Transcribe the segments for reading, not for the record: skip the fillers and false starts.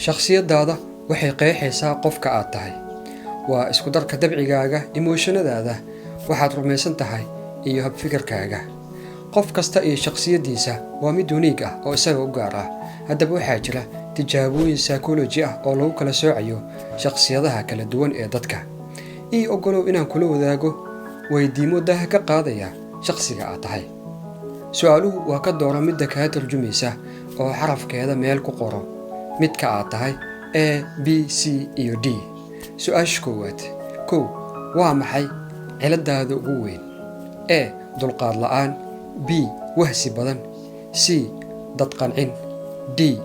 shakhsiyadaada waxay qeexaysaa qofka aad tahay. waa isku darka dabcigaaga, emotionadaada, waxaad rumaysan tahay iyo habfikirkaaga. qof kasta iyo shakhsiyadiisa waa mid unique ah oo isaga u gaar ah. haddaba waxaa jira tijaabooyin psychology ah oo lagu kala soocayo shakhsiyadaha kala duwan ee dadka. ii ogolow inaan kula wadaago weydiimo daha ka qaadaya shakhsiga aad tahay. su-aaluhu waa ka dooro midda kaa tarjumaysa oo xarafkeeda meel ku qoro midka aad tahay A, B, C iyo D. su-aasha koowaad: waa maxay ciladaada ugu weyn? A, dulqaad la'aan. B, wahsi badan. C, dad qancin. D,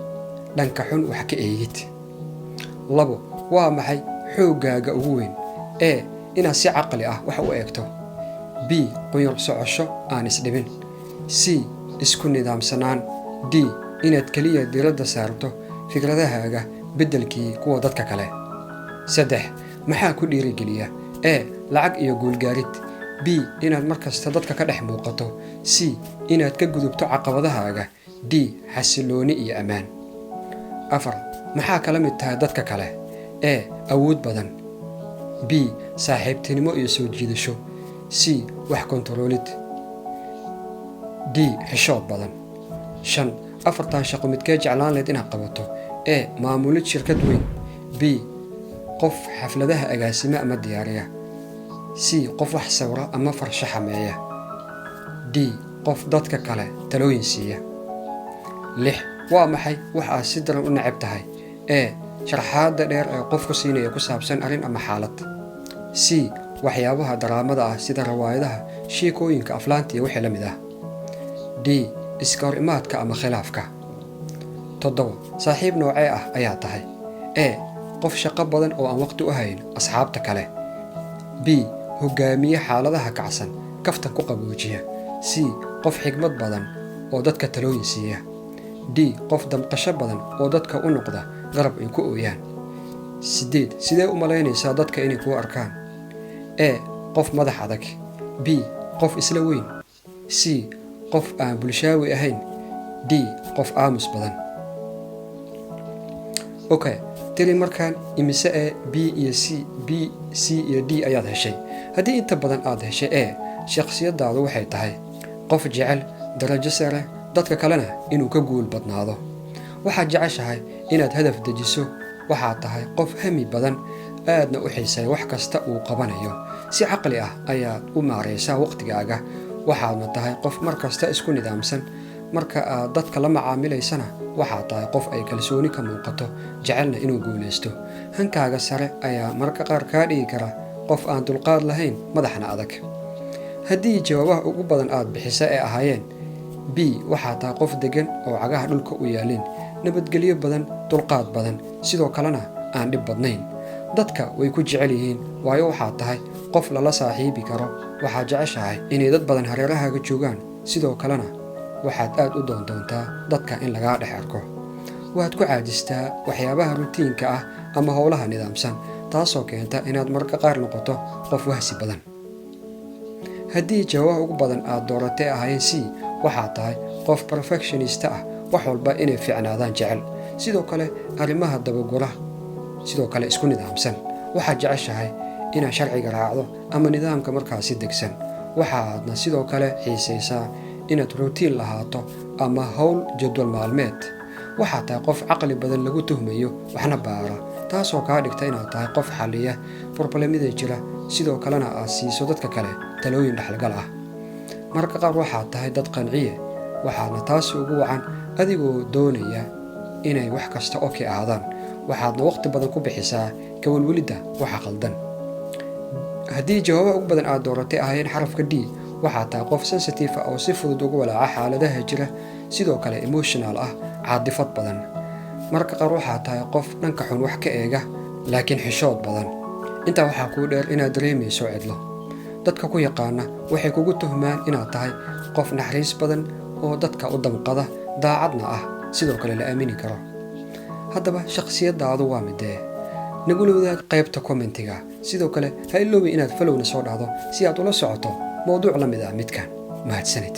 dhanka xun wax ka eegid. 2, waa maxay xooggaaga ugu weyn? A, inaad si caqli ah wax u eegto. B, qunyar socosho aan isdhibin. C, isku nidaamsanaan. D, inaad keliya diiradda saarto fikradahaaga beddelkii kuwa dadka kale. 3, maxaa ku dhiirigeliya? A, lacag iyo guulgaarid. B, inaad markasta dadka ka dhex muuqato. C, inaad ka gudubto caqabadahaaga. D, xasilooni iyo ammaan. 4, maxaa kala mid tahay dadka kale? A, awood badan. B, saaxiibtinimo iyo soo jiidasho. C, wax kontaroolid. D, xishood badan. 5, afartan shaqo midkee jeclaan lahayd inaad qabato? A, maamulid shirkad weyn. B, qof xafladaha agaasima ama diyaariya. C, qof wax sawira ama farshaxameeya. D, qof dadka kale talooyin siiya. 6, waa maxay wax aad si daran u neceb tahay? A, sharaxaadda dheer ee qofku siinaya ku saabsan arrin ama xaalad. C, waxyaabaha daraamada ah sida rawaayadaha, sheekooyinka, aflaanta iyo wixii la mid ah. D, iska hor imaadka ama khilaafka. 7, saaxiib noocee ah ayaa tahay? A, qof shaqo badan oo aan waqti u hayn asxaabta kale. B, hogaamiye xaaladaha kacsan, kaftan ku qaboojiya. C, qof xigmad badan oo dadka talooyin siiya. D, qof damqasho badan oo dadka u noqda garab ay ku ooyaan. 8, sidee u malaynaysaa dadka inay kuu arkaan? A, qof madax adag. B, qof isla weyn. C, qof aan bulshaawi ahayn. D, qof aamus badan. tiri markaan imise A, B iyo C iyo D ayaad heshay. haddii inta badan aad heshay A, shakhsiyadaadu waxay tahay qof jecel darajo sare, dadka kalena inuu ka guul badnaado. waxaad jeceshahay inaad hadaf dejiso. waxaad tahay qof hami badan, aadna u xiisay wax kasta uu qabanayo. si caqli ah ayaad u maaraysaa waqtigaaga. waxaadna tahay qof markasta isku nidaamsan. marka aad dadka la macaamilaysana waxaad tahay qof ay kalsooni ka muuqato, jecelna inuu guulaysto. hankaaga sare ayaa mararka qaar kaa dhigi kara qof aan dulqaad lahayn, madaxna adag. haddii jawaabaha ugu badan aad bixisa ay ahaayeen B, waxaad tahay qof degan oo cagaha dhulka u yaalin, nabadgelyo badan, dulqaad badan, sidoo kalena aan dhib badnayn. dadka way ku jecel yihiin waayo waxaad tahay qof lala saaxiibi karo. waxaad jeceshahay inay dad badan hareerahaaga joogaan, sidoo kalena waxaad aad u doondoontaa dadka in lagaa dhex arko. waad ku caajistaa waxyaabaha rutiinka ah ama howlaha nidaamsan, taasoo keenta inaad mararka qaar noqoto qof wahsi badan. haddii jawaabaha ugu badan aad dooratay ahaayeen C, waxaad tahay qof perfectionista ah, wax walba inay fiicnaadaan jecel, sidoo kale arrimaha dabagura, sidoo kale isku nidaamsan. waxaad jeceshahay inaad sharciga raacdo ama nidaamka markaasi degsan. waxaadna sidoo kale xiisaysaa inaad rutiin lahaato ama howl jadwal maalmeed. waxaad tahay qof caqli badan lagu tuhmayo, waxna baara, taasoo kaa dhigta inaad tahay qof xalliya problemada jira, sidoo kalena aad siiso dadka kale talooyin dhexalgal ah. mararka qaar waxaad tahay dad qanciye, waxaadna taasi ugu wacan adigoo doonaya inay wax kasta okay ahaadaan. waxaadna waqti badan ku bixisaa ka welwelidda waxa qaldan. haddii jawaabaha ugu badan aad dooratay ahaayeen xarafka D, waxaad tahay qof sensitive ah oo si fudud ugu walaaca xaaladaha jira, sidoo kale emotional ah, caadifad badan. mararka qaar waxaad tahay qof dhanka xun wax ka eega, laakiin xishood badan. intaa waxaa kuu dheer inaad dareemayso cidlo. dadka ku yaqaana waxay kugu tuhmaan inaad tahay qof naxariis badan oo dadka u damqada, daacadna ah, sidoo kale la aamini karo. haddaba shakhsiyadaadu waa midee? nagula wadaag qaybta kommentiga. sidoo kale ha iloobi inaad falowna soo dhahdo si aad ula socoto mowduuc la mid ah midkan. mahadsanid.